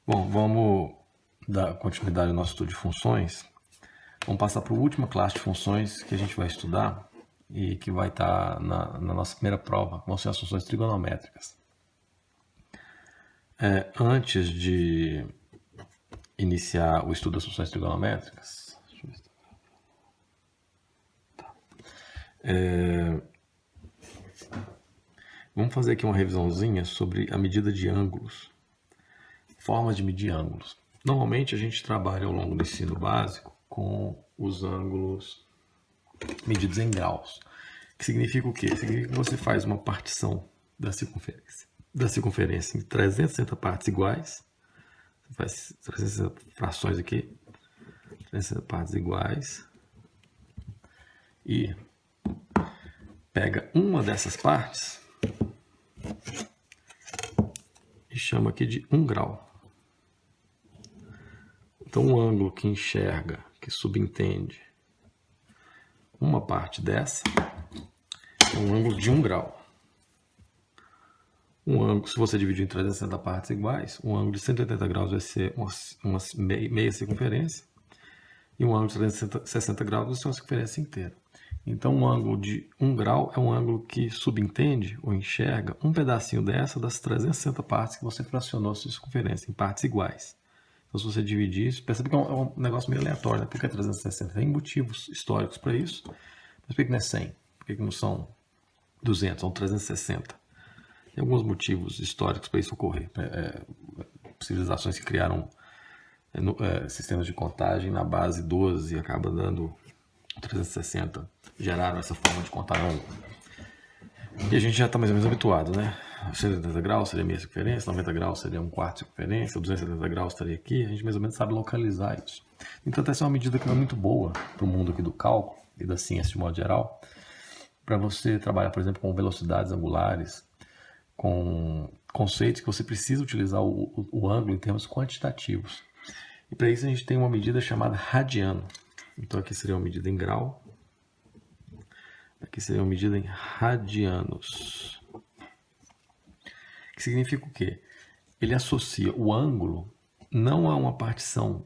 Bom, vamos dar continuidade ao nosso estudo de funções. Vamos passar para a última classe de funções que a gente vai estudar e que vai estar na nossa primeira prova, vão ser as funções trigonométricas. Antes de iniciar o estudo das funções trigonométricas, vamos fazer aqui uma revisãozinha sobre a medida de ângulos, formas de medir ângulos. Normalmente a gente trabalha ao longo do ensino básico com os ângulos medidos em graus, que significa o quê? Significa que você faz uma partição da circunferência em 360 partes iguais, você faz 360 frações aqui, 360 partes iguais, e pega uma dessas partes e chama aqui de 1 grau. Então, o ângulo que enxerga, que subentende uma parte dessa, é um ângulo de 1 grau. Um ângulo, se você dividir em 360 partes iguais, um ângulo de 180 graus vai ser uma meia circunferência, e um ângulo de 360 graus vai ser uma circunferência inteira. Então, um ângulo de 1 grau é um ângulo que subentende ou enxerga um pedacinho dessa das 360 partes que você fracionou a sua circunferência em partes iguais. Então, se você dividir isso, percebe que é um negócio meio aleatório, né? Por que é 360? Tem motivos históricos para isso, mas por que não é 100? Por que não são 200? São 360. Tem alguns motivos históricos para isso ocorrer. Civilizações que criaram sistemas de contagem na base 12 e acaba dando 360, geraram essa forma de contar ângulo. E a gente já está mais ou menos habituado, né? 180 graus seria meia circunferência, 90 graus seria um quarto de circunferência, 270 graus estaria aqui, a gente mais ou menos sabe localizar isso. Então, essa é uma medida que é muito boa para o mundo aqui do cálculo e da ciência de modo geral, para você trabalhar, por exemplo, com velocidades angulares, com conceitos que você precisa utilizar o ângulo em termos quantitativos. E para isso a gente tem uma medida chamada radiano. Então aqui seria uma medida em grau, aqui seria uma medida em radianos. Que significa o quê? Ele associa o ângulo não a uma partição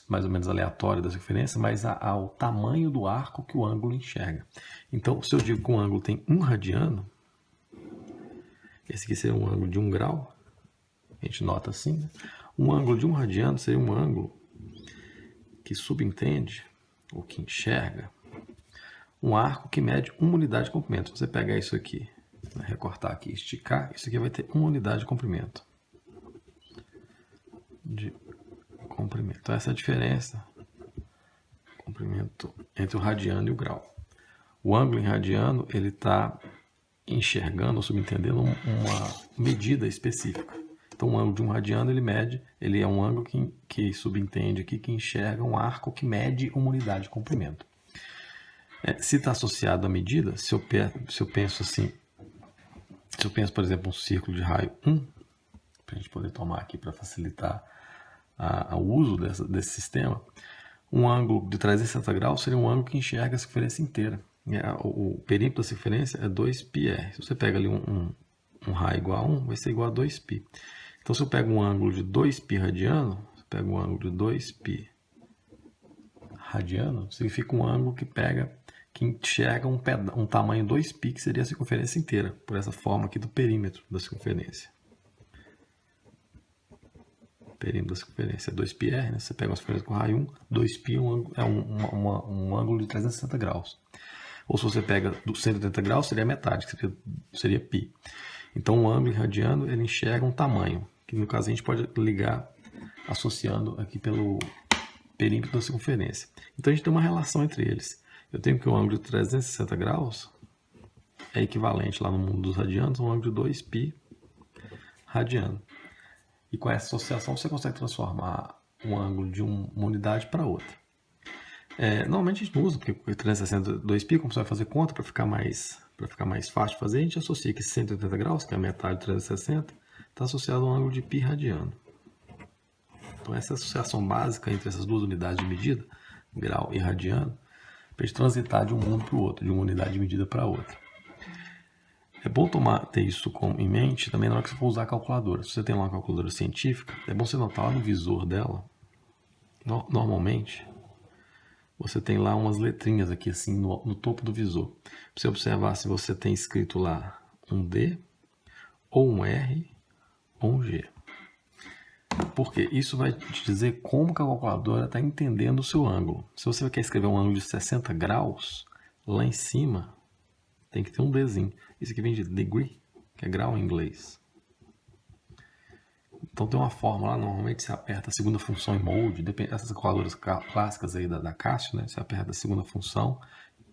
mais ou menos aleatória da circunferência, mas ao tamanho do arco que o ângulo enxerga. Então, se eu digo que um ângulo tem 1 radiano, esse aqui seria um ângulo de 1 grau, a gente nota assim, né? Um ângulo de 1 radiano seria um ângulo que subentende, ou que enxerga, um arco que mede 1 unidade de comprimento. Se você pegar isso aqui, recortar aqui, esticar, isso aqui vai ter 1 unidade de comprimento. Então essa é a diferença, comprimento entre o radiano e o grau. O ângulo em radiano, ele está enxergando ou subentendendo uma medida específica. Então, um ângulo de 1 radiano, ele é um ângulo que subentende aqui, que enxerga um arco que mede 1 unidade de comprimento. Se está associado à medida, se eu penso assim, se eu penso, por exemplo, um círculo de raio 1, para a gente poder tomar aqui para facilitar o uso desse sistema, um ângulo de 360 graus seria um ângulo que enxerga a circunferência inteira. O perímetro da circunferência é 2πr. Se você pega ali um raio igual a 1, vai ser igual a 2π. Então, se eu pego um ângulo de 2π radiano, significa um ângulo que enxerga um tamanho 2π, que seria a circunferência inteira, por essa forma aqui do perímetro da circunferência. O perímetro da circunferência é 2πr, né? Você pega uma circunferência com raio 1, 2π é um ângulo de 360 graus. Ou se você pega do 180 graus, seria a metade, que seria π. Então, o ângulo radiano, ele enxerga um tamanho, que no caso a gente pode ligar associando aqui pelo perímetro da circunferência. Então, a gente tem uma relação entre eles. Eu tenho que o ângulo de 360 graus é equivalente lá no mundo dos radianos a um ângulo de 2π radiano. E com essa associação você consegue transformar um ângulo de uma unidade para outra. Normalmente a gente não usa, porque 360 2π, como você vai fazer conta para ficar mais fácil de fazer, a gente associa que 180 graus, que é a metade de 360, está associado a um ângulo de π radiano. Então essa associação básica entre essas duas unidades de medida, grau e radiano, para a gente transitar de um mundo para o outro, de uma unidade de medida para outra. É bom ter isso em mente também na hora que você for usar a calculadora. Se você tem uma calculadora científica, é bom você notar lá no visor dela. Normalmente, você tem lá umas letrinhas aqui assim no topo do visor. Para você observar se você tem escrito lá um D, ou um R, ou um G. Porque isso vai te dizer como que a calculadora está entendendo o seu ângulo. Se você quer escrever um ângulo de 60 graus, lá em cima tem que ter um Dzinho. Isso aqui vem de degree, que é grau em inglês. Então tem uma fórmula lá, normalmente você aperta a segunda função em mode, essas calculadoras clássicas aí da Casio, né? Você aperta a segunda função,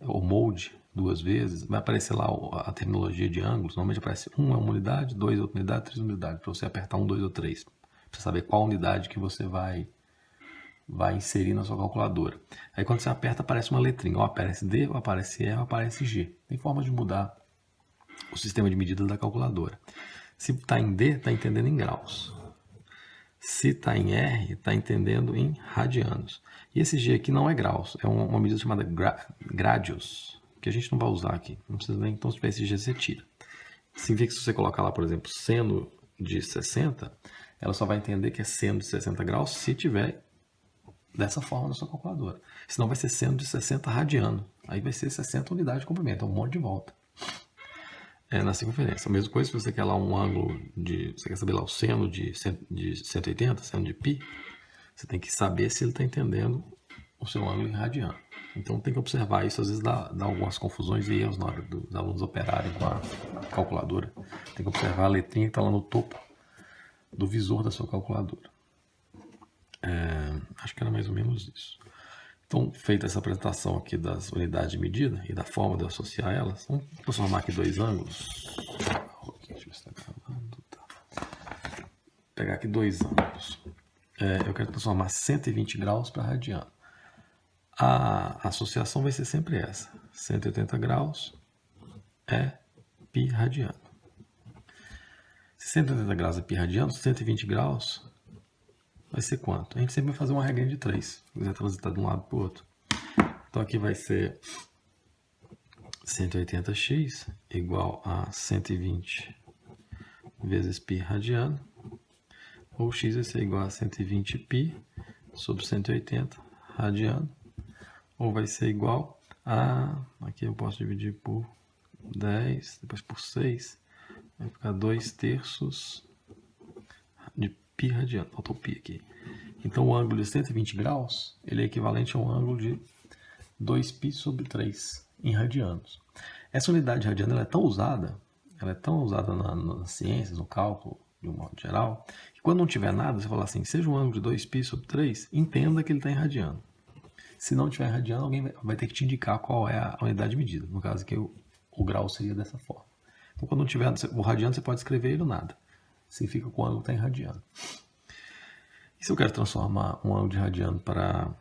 ou mode, 2 vezes, vai aparecer lá a terminologia de ângulos. Normalmente aparece 1 é uma unidade, 2 é outra unidade, 3 é uma unidade, para você apertar 1, 2 ou 3. Para você saber qual unidade que você vai inserir na sua calculadora. Aí quando você aperta, aparece uma letrinha, ou aparece D, ou aparece E, ou aparece G. Tem forma de mudar o sistema de medidas da calculadora. Se está em D, está entendendo em graus. Se está em R, está entendendo em radianos. E esse G aqui não é graus, é uma medida chamada gradius, que a gente não vai usar aqui. Não precisa nem, então se tiver esse G, você tira. Significa que se você colocar lá, por exemplo, seno de 60, ela só vai entender que é seno de 60 graus se tiver dessa forma na sua calculadora. Senão vai ser seno de 60 radiano. Aí vai ser 60 unidades de comprimento, é um monte de volta. Na circunferência. A mesma coisa se você quer lá um ângulo você quer saber lá o seno de 180, seno de π, você tem que saber se ele está entendendo o seu ângulo em radiano. Então tem que observar isso, às vezes dá algumas confusões e erros na hora dos alunos operarem com a calculadora. Tem que observar a letrinha que está lá no topo do visor da sua calculadora. Acho que era mais ou menos isso. Então, feita essa apresentação aqui das unidades de medida e da forma de associar elas, vamos transformar aqui dois ângulos. Deixa eu ver se está gravando. Tá. Pegar aqui dois ângulos. Eu quero transformar 120 graus para radiano. A associação vai ser sempre essa. 180 graus é π radiano. Se 180 graus é π radiano, 120 graus vai ser quanto? A gente sempre vai fazer uma regrinha de 3. Se quiser transitar de um lado para o outro. Então aqui vai ser 180x igual a 120 vezes π radiano. Ou x vai ser igual a 120π sobre 180 radiano. Ou vai ser igual a... Aqui eu posso dividir por 10, depois por 6. Vai ficar 2/3 de π radiano. Faltou π aqui. Então o ângulo de 120 graus ele é equivalente a um ângulo de 2π sobre 3 em radianos. Essa unidade de radiano ela é tão usada nas ciências, no cálculo, de um modo geral, que quando não tiver nada, você fala assim, seja um ângulo de 2π sobre 3, entenda que ele está em radiano. Se não tiver em radiano, alguém vai ter que te indicar qual é a unidade de medida. No caso aqui, o grau seria dessa forma. Então, quando não tiver o radiano, você pode escrever ele ou nada. Significa que o ângulo está em radiano. E se eu quero transformar um ângulo de radiano para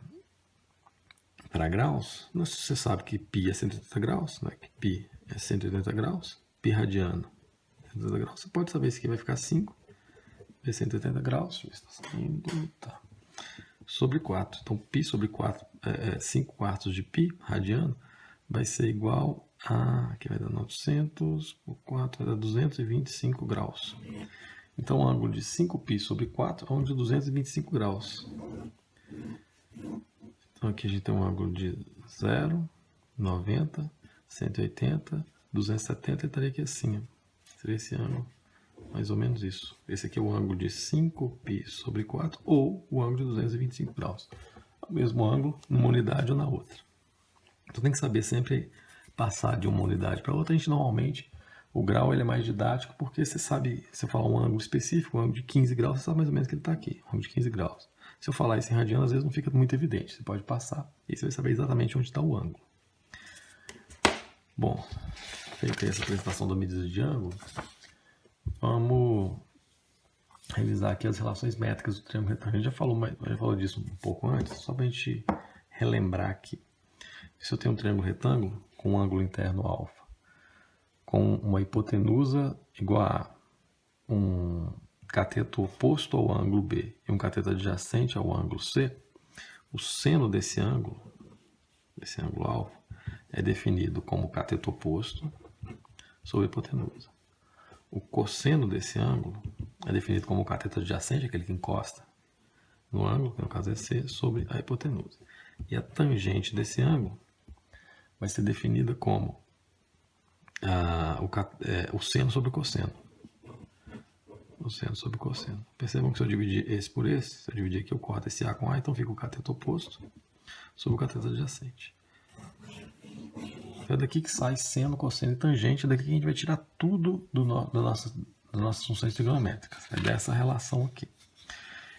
graus, você sabe que π é 180 graus, né? Que π é 180 graus, π radiano 180 graus. Você pode saber se aqui vai ficar 5 vezes 180 graus, está saindo, tá, sobre 4. Então, π sobre 4, 5 quartos de π radiano, vai ser igual a, aqui vai dar 900 por 4, vai dar 225 graus. Então, o ângulo de 5π sobre 4 é um ângulo de 225 graus. Então, aqui a gente tem um ângulo de 0, 90, 180, 270 e estaria aqui assim. Seria esse ângulo, mais ou menos isso. Esse aqui é o ângulo de 5π sobre 4 ou o ângulo de 225 graus. É o mesmo ângulo numa unidade ou na outra. Então, tem que saber sempre passar de uma unidade para outra. A gente normalmente... O grau ele é mais didático porque você sabe, se eu falar um ângulo específico, um ângulo de 15 graus, você sabe mais ou menos que ele está aqui, um ângulo de 15 graus. Se eu falar isso em radiano, às vezes não fica muito evidente, você pode passar e você vai saber exatamente onde está o ângulo. Bom, feita essa apresentação da medida de ângulo, vamos revisar aqui as relações métricas do triângulo retângulo. A gente já falou disso um pouco antes, só para a gente relembrar aqui. Se eu tenho um triângulo retângulo com um ângulo interno alfa, com uma hipotenusa igual a um cateto oposto ao ângulo B e um cateto adjacente ao ângulo C, o seno desse ângulo alfa, é definido como cateto oposto sobre a hipotenusa. O cosseno desse ângulo é definido como o cateto adjacente, aquele que encosta no ângulo, que no caso é C, sobre a hipotenusa. E a tangente desse ângulo vai ser definida como o seno sobre o cosseno. O seno sobre o cosseno. Percebam que se eu dividir esse por esse, se eu dividir aqui, eu corto esse A com A, então fica o cateto oposto sobre o cateto adjacente. É daqui que sai seno, cosseno e tangente, é daqui que a gente vai tirar tudo das nossas funções trigonométricas. É dessa relação aqui.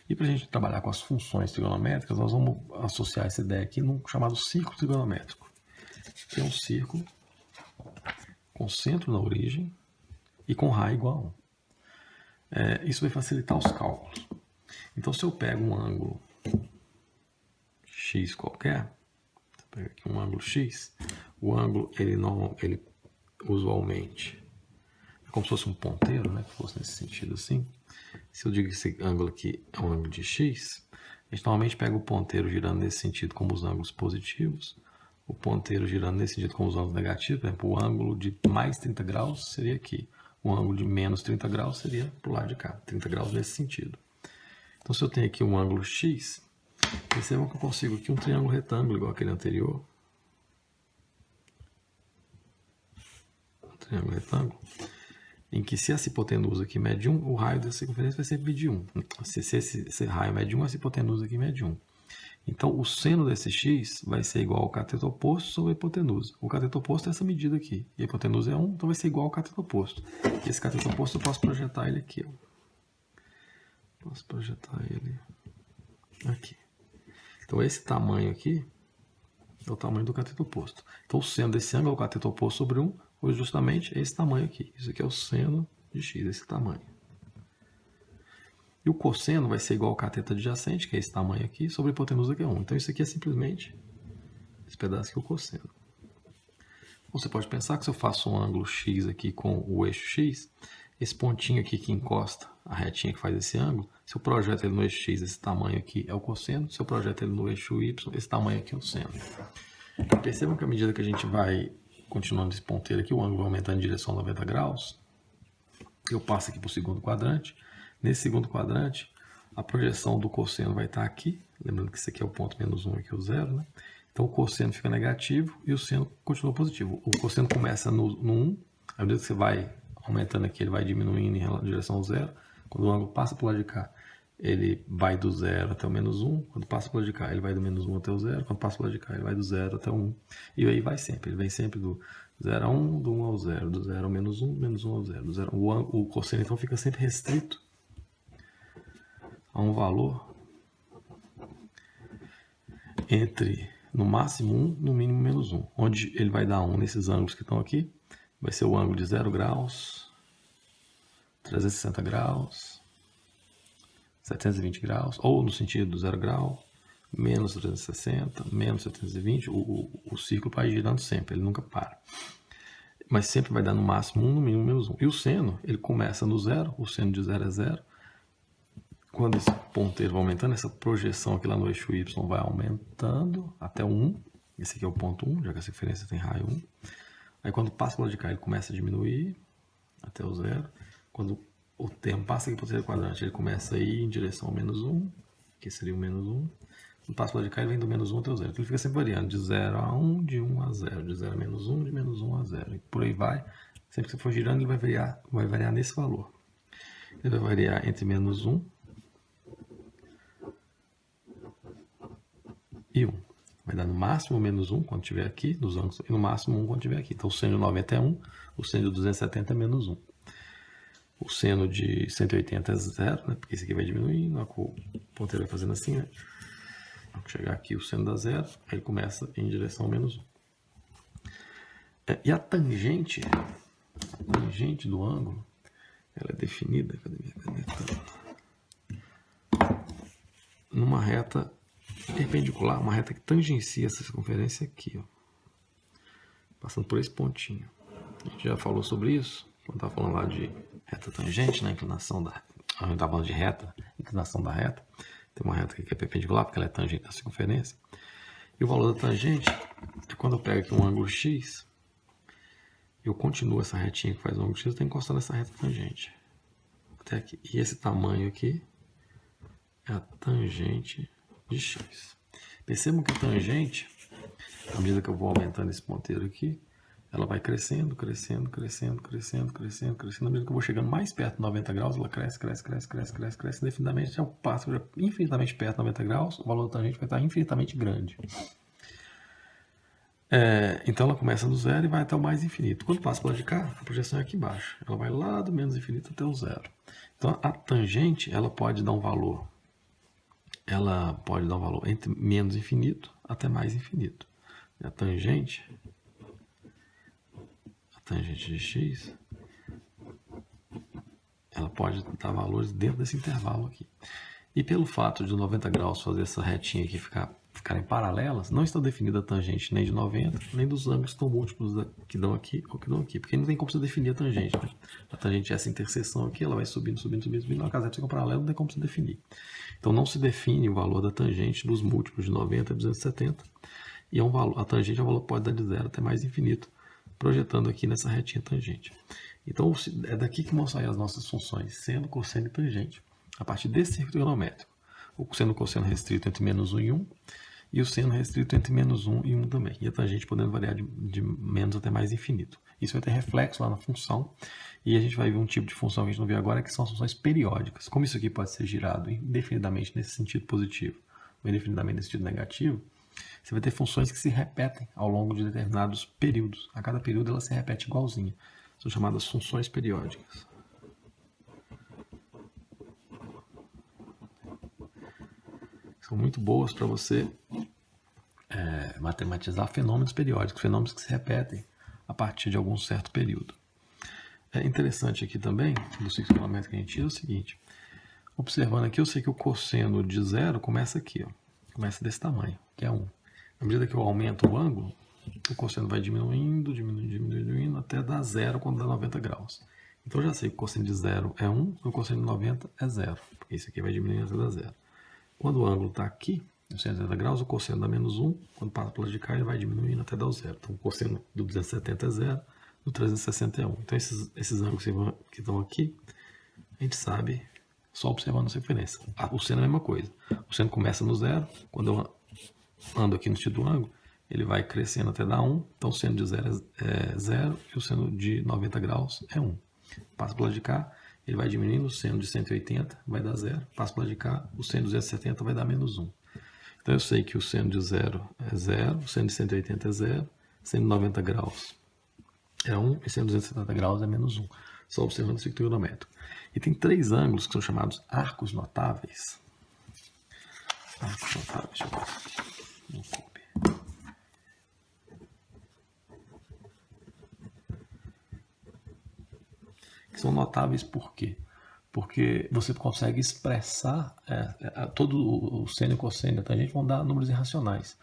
E para a gente trabalhar com as funções trigonométricas, nós vamos associar essa ideia aqui num chamado círculo trigonométrico. Que é um círculo com centro na origem e com raio igual a 1. Isso vai facilitar os cálculos. Então, se eu pego um ângulo x qualquer, pega aqui um ângulo x, o ângulo ele usualmente é como se fosse um ponteiro, né, que fosse nesse sentido assim. Se eu digo que esse ângulo aqui é um ângulo de x, a gente normalmente pega o ponteiro girando nesse sentido como os ângulos positivos, o ponteiro girando nesse sentido como os ângulos negativos. Por exemplo, o ângulo de mais 30 graus seria aqui, o ângulo de menos 30 graus seria para o lado de cá, 30 graus nesse sentido. Então, se eu tenho aqui um ângulo x, percebam que eu consigo aqui um triângulo retângulo igual aquele anterior. Um triângulo retângulo, em que se essa hipotenusa aqui mede 1, o raio dessa circunferência vai sempre medir 1. Se esse raio mede 1, essa hipotenusa aqui mede 1. Então, o seno desse x vai ser igual ao cateto oposto sobre a hipotenusa. O cateto oposto é essa medida aqui. E a hipotenusa é 1, então vai ser igual ao cateto oposto. E esse cateto oposto eu posso projetar ele aqui. Posso projetar ele aqui. Então, esse tamanho aqui é o tamanho do cateto oposto. Então, o seno desse ângulo é o cateto oposto sobre 1, ou justamente esse tamanho aqui. Isso aqui é o seno de x, esse tamanho. E o cosseno vai ser igual ao cateto adjacente, que é esse tamanho aqui, sobre a hipotenusa, que é 1. Então, isso aqui é simplesmente esse pedaço aqui é o cosseno. Você pode pensar que se eu faço um ângulo x aqui com o eixo x, esse pontinho aqui que encosta a retinha que faz esse ângulo, se eu projeto ele no eixo x, esse tamanho aqui é o cosseno. Se eu projeto ele no eixo y, esse tamanho aqui é o seno. Percebam que à medida que a gente vai continuando esse ponteiro aqui, o ângulo vai aumentando em direção a 90 graus. Eu passo aqui para o segundo quadrante. Nesse segundo quadrante, a projeção do cosseno vai estar aqui. Lembrando que esse aqui é o ponto menos 1, aqui é o 0, né? Então, o cosseno fica negativo e o seno continua positivo. O cosseno começa no 1. À medida que você vai aumentando aqui, ele vai diminuindo em direção ao 0. Quando o ângulo passa para o lado de cá, ele vai do 0 até o menos 1. Quando passa para o lado de cá, ele vai do menos 1 até o 0. Quando passa para o lado de cá, ele vai do 0 até o 1. E aí vai sempre. Ele vem sempre do 0 a 1, do 1 ao 0, do 0 ao menos 1, menos 1 ao 0. Do 0. O cosseno, então, fica sempre restrito a um valor entre, no máximo, 1, no mínimo, menos 1. Onde ele vai dar 1 nesses ângulos que estão aqui, vai ser o ângulo de 0 graus, 360 graus, 720 graus, ou no sentido do 0 grau, menos 360, menos 720, o círculo vai girando sempre, ele nunca para. Mas sempre vai dar no máximo 1, no mínimo menos 1. E o seno, ele começa no 0, o seno de 0 é 0. Quando esse ponteiro vai aumentando, essa projeção aqui lá no eixo y vai aumentando até o 1. Esse aqui é o ponto 1, já que a circunferência tem raio 1. Aí quando passa para o lado de cá, ele começa a diminuir até o 0. Quando o termo passa aqui para o terceiro quadrante, ele começa a ir em direção ao menos 1, que seria o menos 1. Quando passa para o lado de cá, ele vem do menos 1 até o 0. Então ele fica sempre variando de 0 a 1, de 1 a 0, de 0 a menos 1, de menos 1 a 0. E por aí vai. Sempre que você for girando, ele vai variar nesse valor. Ele vai variar entre menos 1 e 1. Vai dar no máximo menos 1 quando estiver aqui, nos ângulos, e no máximo 1 quando estiver aqui. Então, o seno de 90 é 1, o seno de 270 é menos 1. O seno de 180 é 0, né? Porque esse aqui vai diminuindo, o ponteiro vai fazendo assim, né? Quando chegar aqui, o seno dá 0, aí ele começa em direção ao menos 1. E a tangente do ângulo, ela é definida, cadê minha caneta? Numa reta perpendicular, uma reta que tangencia essa circunferência aqui, ó, passando por esse pontinho. A gente já falou sobre isso, quando estava falando lá de reta tangente, na inclinação da... A gente estava falando de reta, inclinação da reta. Tem uma reta aqui que é perpendicular, porque ela é tangente à circunferência. E o valor da tangente é quando eu pego aqui um ângulo x eu continuo essa retinha que faz o ângulo de x, eu tenho que encostar nessa reta tangente. Até aqui. E esse tamanho aqui é a tangente de x. Percebam que a tangente, à medida que eu vou aumentando esse ponteiro aqui, ela vai crescendo, crescendo, crescendo, crescendo, crescendo, crescendo. À medida que eu vou chegando mais perto de 90 graus, ela cresce, cresce, cresce, cresce, cresce, cresce. Indefinidamente, eu passo infinitamente perto de 90 graus, o valor da tangente vai estar infinitamente grande. Então ela começa no zero e vai até o mais infinito. Quando passa para lá de cá, a projeção é aqui embaixo. Ela vai lá do menos infinito até o zero. Então a tangente, ela pode dar um valor. Ela pode dar um valor entre menos infinito até mais infinito. A tangente de x, ela pode dar valores dentro desse intervalo aqui. E pelo fato de 90 graus fazer essa retinha aqui ficarem paralelas, não está definida a tangente nem de 90, nem dos ângulos tão múltiplos que dão aqui ou que dão aqui, porque não tem como você definir a tangente. Né? A tangente é essa interseção aqui, ela vai subindo, subindo, subindo, subindo, na casa de paralelo não tem como se definir. Então não se define o valor da tangente dos múltiplos de 90 a 270, e a tangente é um valor que pode dar de 0 até mais infinito, projetando aqui nessa retinha tangente. Então é daqui que vão sair as nossas funções, seno, cosseno e tangente, a partir desse círculo trigonométrico. O seno e cosseno restrito entre menos 1 e 1, e o seno restrito entre menos 1 e 1 também. E a tangente podendo variar de menos até mais infinito. Isso vai ter reflexo lá na função, e a gente vai ver um tipo de função que a gente não vê agora, que são as funções periódicas. Como isso aqui pode ser girado indefinidamente nesse sentido positivo, ou indefinidamente nesse sentido negativo, você vai ter funções que se repetem ao longo de determinados períodos. A cada período ela se repete igualzinha. São chamadas funções periódicas. São muito boas para você matematizar fenômenos periódicos, fenômenos que se repetem a partir de algum certo período. É interessante aqui também, do ciclo trigonométrico que a gente tira, é o seguinte. Observando aqui, eu sei que o cosseno de zero começa aqui, ó. Começa desse tamanho, que é 1. À medida que eu aumento o ângulo, o cosseno vai diminuindo, diminuindo, diminuindo, diminuindo, até dar zero quando dá 90 graus. Então eu já sei que o cosseno de zero é 1 e o cosseno de 90 é 0. Porque isso aqui vai diminuindo até dar zero. Quando o ângulo está aqui, 180 graus, o cosseno dá menos 1. Quando passa para lá de cá, ele vai diminuindo até dar o zero. Então o cosseno do 270 é 0, do 360 é 1. Então esses ângulos que estão aqui, a gente sabe só observando essa diferença. O seno é a mesma coisa. O seno começa no zero, quando eu ando aqui no sentido do ângulo, ele vai crescendo até dar 1. Então o seno de 0 é 0 e o seno de 90 graus é 1. Passa para lá de cá, ele vai diminuindo, o seno de 180 vai dar 0. Passa para lá de cá, o seno de 270 vai dar menos 1. Então eu sei que o seno de 0 é 0, o seno de 180 é 0, o seno de 90 graus é 1 e o seno de 270 graus é menos 1. Só observando o ciclo trigonométrico. E tem 3 ângulos que são chamados arcos notáveis. Arcos notáveis, deixa eu ver aqui. Não coube. Que são notáveis por quê? Porque você consegue expressar todo o seno e o cosseno da tangente vão dar números irracionais.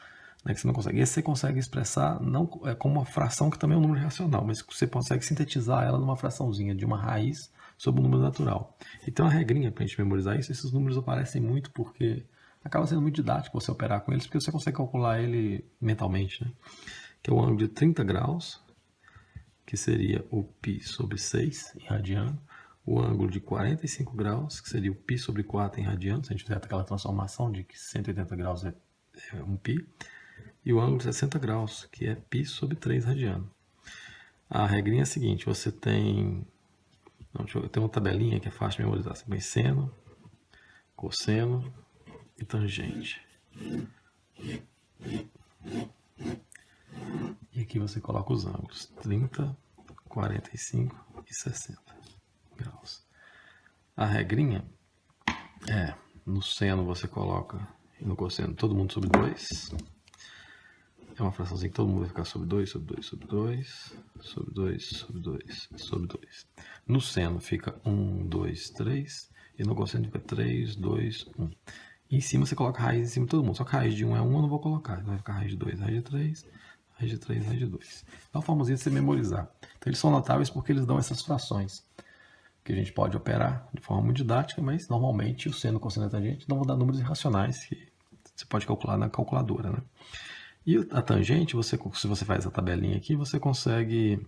Né, que você não consegue. Esse você consegue expressar não como uma fração que também é um número irracional, mas você consegue sintetizar ela numa fraçãozinha de uma raiz sobre um número natural. Então a regrinha para a gente memorizar isso, esses números aparecem muito porque acaba sendo muito didático você operar com eles, porque você consegue calcular ele mentalmente, né? Que é o ângulo de 30 graus, que seria o π sobre 6 em radiano, o ângulo de 45 graus, que seria o π sobre 4 em radiano, se a gente fizer aquela transformação de que 180 graus é 1π, e o ângulo de 60 graus, que é π sobre 3 radiano. A regrinha é a seguinte, você tem... eu tenho uma tabelinha que é fácil de memorizar. Você põe seno, cosseno e tangente. E aqui você coloca os ângulos 30, 45 e 60 graus. A regrinha é, no seno você coloca, e no cosseno todo mundo sobre 2. É uma fraçãozinha que todo mundo vai ficar sobre 2, sobre 2, sobre 2, sobre 2, sobre 2, sobre 2. No seno fica 1, 2, 3. E no cosseno fica 3, 2, 1. E em cima você coloca raiz em cima de todo mundo. Só que a raiz de 1 é 1, eu não vou colocar. Então vai ficar raiz de 2, raiz de 3, raiz de 3, raiz de 2. É uma formazinha de você memorizar. Então eles são notáveis porque eles dão essas frações. Que a gente pode operar de forma muito didática, mas normalmente o seno, cosseno e tangente não vão dar números irracionais que você pode calcular na calculadora, né? E a tangente, se você faz a tabelinha aqui, você consegue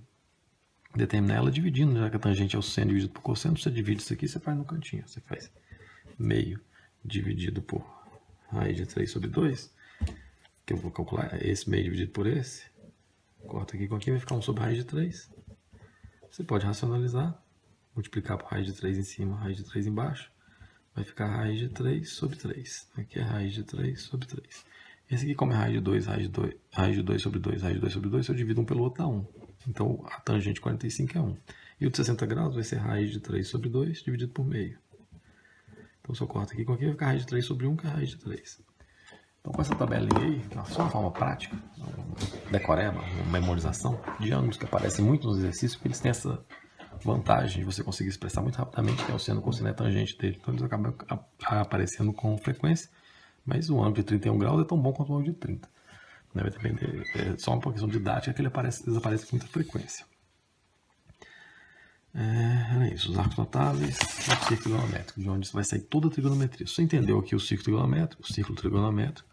determinar ela dividindo, já que a tangente é o seno dividido por cosseno, você divide isso aqui, você faz no cantinho. Você faz meio dividido por raiz de 3 sobre 2, que eu vou calcular esse meio dividido por esse. Corta aqui com aqui, vai ficar 1 sobre raiz de 3. Você pode racionalizar, multiplicar por raiz de 3 em cima, raiz de 3 embaixo. Vai ficar raiz de 3 sobre 3. Aqui é raiz de 3 sobre 3. Esse aqui, como é raiz de 2, raiz de 2 sobre 2, raiz de 2 sobre 2, se eu divido um pelo outro dá 1. Então, a tangente de 45 é 1. E o de 60 graus vai ser raiz de 3 sobre 2 dividido por meio. Então, se eu corto aqui com aqui, vai ficar raiz de 3 sobre 1, que é raiz de 3. Então, com essa tabelinha aí, só uma forma prática, decoreba, uma memorização de ângulos que aparecem muito nos exercícios, porque eles têm essa vantagem de você conseguir expressar muito rapidamente quem é o seno, cosseno e tangente dele. Então, eles acabam aparecendo com frequência, mas o ângulo de 31 graus é tão bom quanto o ângulo de 30. Vai depender, é só uma questão didática que eles aparecem com muita frequência. É isso, os arcos notáveis e o círculo trigonométrico, de onde vai sair toda a trigonometria. Se você entendeu aqui o círculo trigonométrico,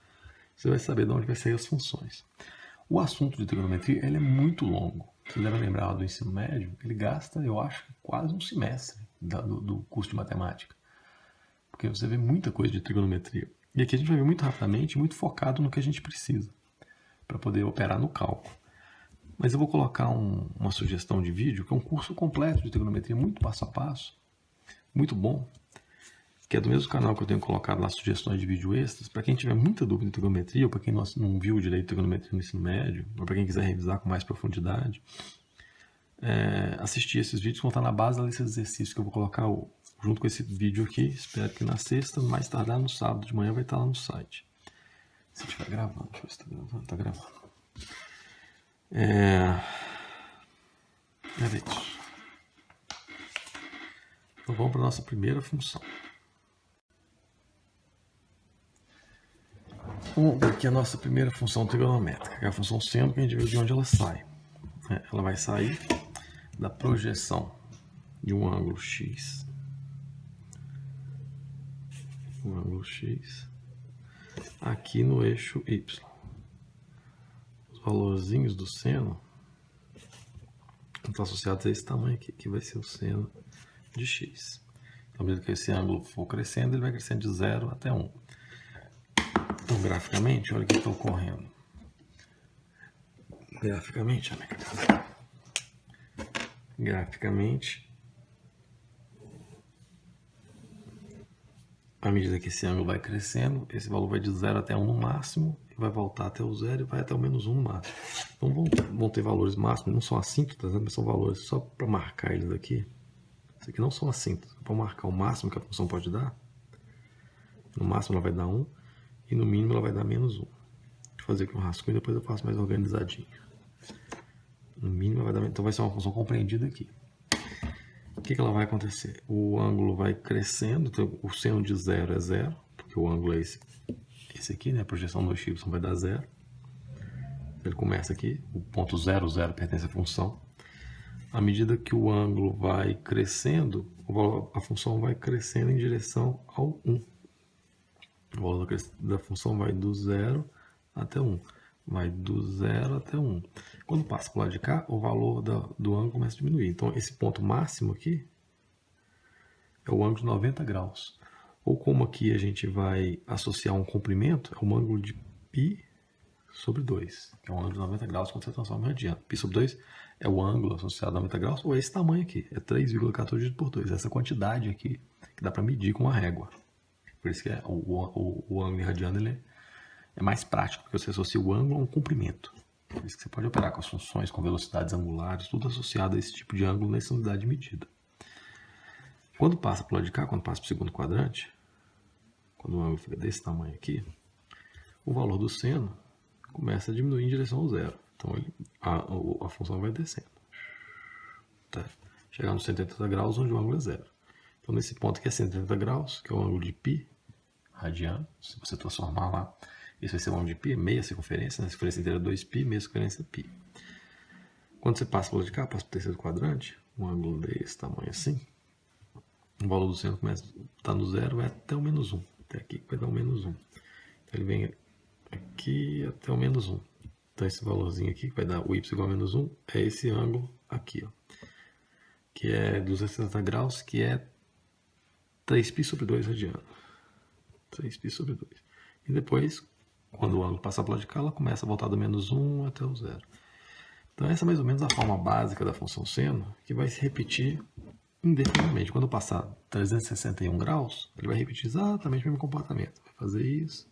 você vai saber de onde vai sair as funções. O assunto de trigonometria ele é muito longo. Você deve lembrar do ensino médio, ele gasta, eu acho, quase um semestre do curso de matemática. Porque você vê muita coisa de trigonometria. E aqui a gente vai ver muito rapidamente, muito focado no que a gente precisa para poder operar no cálculo. Mas eu vou colocar uma sugestão de vídeo, que é um curso completo de trigonometria, muito passo a passo, muito bom, que é do mesmo canal que eu tenho colocado lá sugestões de vídeo extras, para quem tiver muita dúvida em trigonometria, ou para quem não viu direito trigonometria no ensino médio, ou para quem quiser revisar com mais profundidade, assistir esses vídeos que vão estar na base da lista de exercícios que eu vou colocar junto com esse vídeo aqui. Espero que na sexta, mais tardar no sábado de manhã, vai estar lá no site. Se estiver gravando, deixa eu ver se está gravando. Está gravando. Isso. Então vamos para a nossa primeira função. Vamos ver aqui a nossa primeira função trigonométrica, que é a função seno, que a gente viu de onde ela sai. Ela vai sair da projeção de um ângulo x. Um ângulo x aqui no eixo y. Os valorzinhos do seno estão associados a esse tamanho aqui, que vai ser o seno de x. Então, à medida que esse ângulo for crescendo, ele vai crescendo de 0 até 1. Então, graficamente, olha o que está ocorrendo. Graficamente, à medida que esse ângulo vai crescendo, esse valor vai de 0 até 1 no máximo, e vai voltar até o 0 e vai até o menos 1 no máximo. Então vão ter valores máximos, não são assíntotas, mas são valores só para marcar eles aqui. Isso aqui não são assíntotas, para marcar o máximo que a função pode dar. No máximo ela vai dar 1 e no mínimo ela vai dar menos 1. Vou fazer aqui um rascunho e depois eu faço mais organizadinho. No mínimo ela vai dar, então vai ser uma função compreendida aqui. O que ela vai acontecer? O ângulo vai crescendo, então o seno de 0 é 0, porque o ângulo é esse aqui, né? A projeção do y vai dar 0. Ele começa aqui, o ponto 0, 0 pertence à função. À medida que o ângulo vai crescendo, a função vai crescendo em direção ao 1. O valor da função vai do 0 até 1. Vai do 0 até 1. Quando passa para o lado de cá, o valor do ângulo começa a diminuir. Então, esse ponto máximo aqui é o ângulo de 90 graus. Ou como aqui a gente vai associar um comprimento, é o ângulo de π sobre 2, que é um ângulo de 90 graus quando você transforma em radiano. Π sobre 2 é o ângulo associado a 90 graus, ou é esse tamanho aqui, é 3,14 dividido por 2. Essa quantidade aqui que dá para medir com uma régua. Por isso que o ângulo em radiano ele é mais prático, porque você associa o ângulo a um comprimento. Por isso que você pode operar com as funções, com velocidades angulares, tudo associado a esse tipo de ângulo nessa unidade de medida. Quando passa para o lado de cá, quando passa para o segundo quadrante, quando o ângulo fica desse tamanho aqui, o valor do seno começa a diminuir em direção ao 0. Então a função vai descendo. Tá? Chegar nos 180 graus, onde o ângulo é 0. Então nesse ponto aqui é 180 graus, que é o ângulo de π radiano. Se você transformar lá, esse vai ser o ângulo de π, meia circunferência, né? A circunferência inteira é 2π, meia circunferência é π. Quando você passa para o lado de cá, passa para o terceiro quadrante, um ângulo desse tamanho assim, o valor do seno começa a estar no 0, vai até o menos 1. Até aqui vai dar o menos 1. Então ele vem aqui até o menos 1. Então esse valorzinho aqui, que vai dar o y igual a menos 1, é esse ângulo aqui. Ó. que é 270 graus, que é 3π sobre 2 radiano. 3π sobre 2. E depois, quando o ângulo passa para o lado de cá, ela começa a voltar do menos 1 até o zero. Então essa é mais ou menos a forma básica da função seno, que vai se repetir indefinidamente. Quando eu passar 361 graus, ele vai repetir exatamente o mesmo comportamento. Vai fazer isso,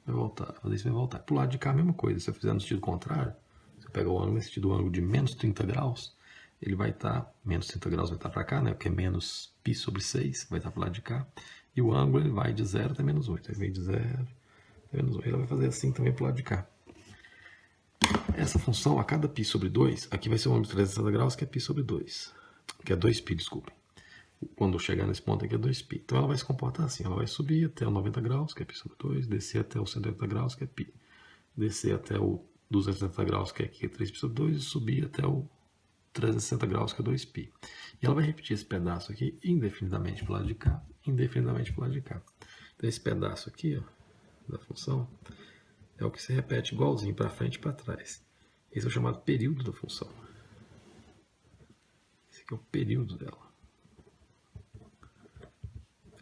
vai voltar, fazer isso, vai voltar. Para o lado de cá a mesma coisa. Se eu fizer no sentido contrário, se eu pegar o ângulo nesse sentido, o ângulo de menos 30 graus, ele vai estar, menos 30 graus vai estar para cá, né? Porque é menos π sobre 6, vai estar para o lado de cá. E o ângulo ele vai de 0 até menos 8. Ele vem de 0 até menos 8. Ele vai fazer assim também para o lado de cá. Essa função, a cada π sobre 2, aqui vai ser o ângulo de 360 graus, que é π sobre 2. Que é 2π, desculpem. Quando eu chegar nesse ponto aqui é 2π. Então ela vai se comportar assim. Ela vai subir até o 90 graus, que é π sobre 2. Descer até o 180 graus, que é π. Descer até o 270 graus, que é aqui, 3π sobre 2. E subir até o 360 graus, que é 2π. E ela vai repetir esse pedaço aqui indefinidamente para o lado de cá. Indefinidamente para o lado de cá. Então esse pedaço aqui, ó, da função, é o que se repete igualzinho para frente e para trás. Esse é o chamado período da função. Esse aqui é o período dela.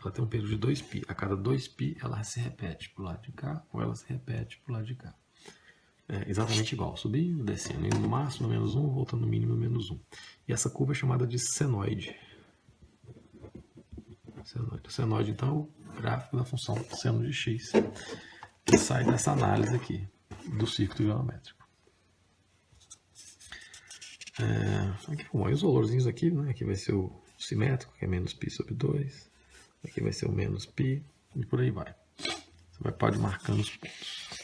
Ela tem um período de 2π. A cada 2π ela se repete para o lado de cá ou ela se repete para o lado de cá. É exatamente igual, subindo, descendo, indo no máximo no menos 1, voltando no mínimo no menos 1. E essa curva é chamada de senoide. O senoide, então, é o gráfico da função seno de x, que sai dessa análise aqui do círculo trigonométrico. Aqui, bom, os valorzinhos aqui, né? Aqui vai ser o simétrico, que é menos π sobre 2. Aqui vai ser o menos π e por aí vai. Você pode ir marcando os pontos.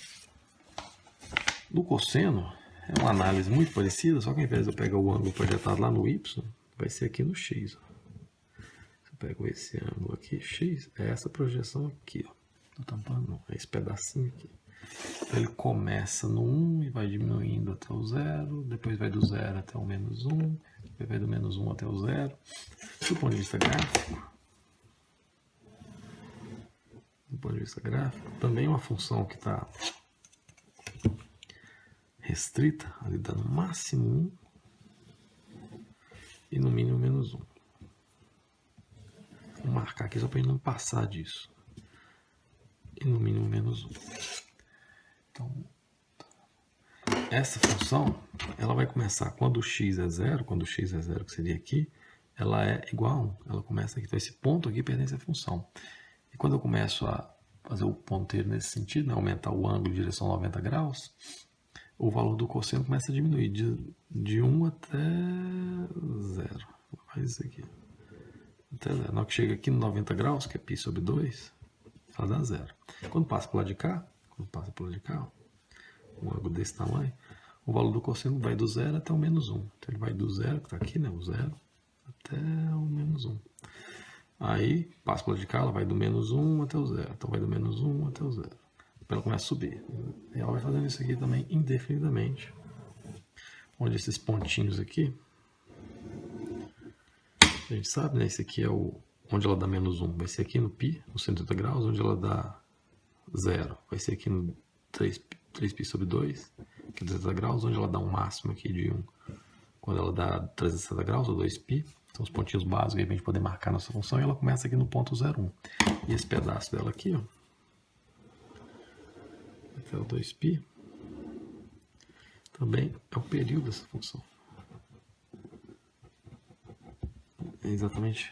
No cosseno, é uma análise muito parecida, só que ao invés de eu pegar o ângulo projetado lá no y, vai ser aqui no x. Ó. Se eu pego esse ângulo aqui, x, é essa projeção aqui. Ó. Tô tampando, não. É esse pedacinho aqui. Então, ele começa no 1 e vai diminuindo até o 0, depois vai do 0 até o menos 1, depois vai do menos 1 até o 0. Do ponto de vista gráfico, também é uma função que está restrita, ali dá no máximo 1 e no mínimo menos 1. Vou marcar aqui só para ele não passar disso. E no mínimo menos 1. Então, essa função, ela vai começar quando o x é 0, quando o x é 0, que seria aqui, ela é igual a 1. Ela começa aqui, então esse ponto aqui pertence à função. E quando eu começo a fazer o ponteiro nesse sentido, né, aumentar o ângulo em direção a 90 graus, o valor do cosseno começa a diminuir de 1 até 0. Faz isso aqui. Até 0. Na hora que chega aqui no 90 graus, que é π sobre 2, ela dá 0. Quando passa para o lado de cá, um ângulo desse tamanho, o valor do cosseno vai do 0 até o menos 1. Então ele vai do 0, que está aqui, né, o 0, até o menos 1. Aí, passa para o lado de cá, ela vai do menos 1 até o 0. Então vai do menos 1 até o 0. Ela começa a subir. E ela vai fazendo isso aqui também indefinidamente. Onde esses pontinhos aqui, a gente sabe, né? Esse aqui é onde ela dá menos 1. Vai ser aqui no π, no 180 graus, onde ela dá 0. Vai ser aqui no 3π sobre 2, que é 260 graus, onde ela dá um máximo aqui de 1. Quando ela dá 360 graus, ou 2π, são os pontinhos básicos aí pra gente poder marcar nossa função, e ela começa aqui no ponto 0,1. E esse pedaço dela aqui, ó, até o 2π, também é o período dessa função. É exatamente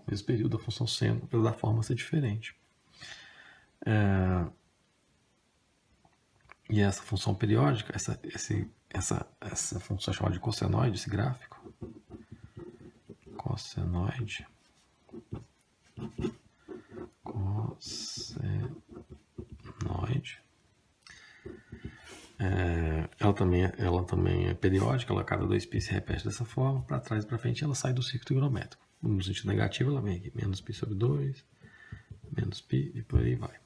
o mesmo período da função seno, apesar da forma ser diferente. E essa função periódica, essa função é chamada de cossenoide, esse gráfico. Cossenoide. Ela também é periódica, ela a cada 2π se repete dessa forma, para trás e para frente ela sai do círculo trigonométrico. No sentido negativo ela vem aqui, menos π sobre 2, menos π e por aí vai.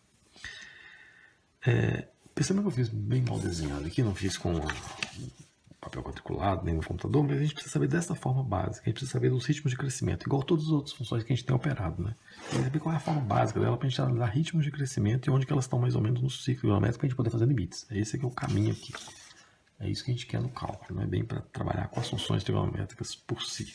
Percebendo que eu fiz bem mal desenhado aqui, não fiz com papel quadriculado, nem no computador, mas a gente precisa saber dessa forma básica, a gente precisa saber dos ritmos de crescimento, igual todas as outras funções que a gente tem operado, né? A gente saber qual é a forma básica dela para a gente analisar ritmos de crescimento e onde que elas estão mais ou menos no ciclo trigonométrico para a gente poder fazer limites. Esse aqui é o caminho aqui. É isso que a gente quer no cálculo, não é bem para trabalhar com as funções trigonométricas por si.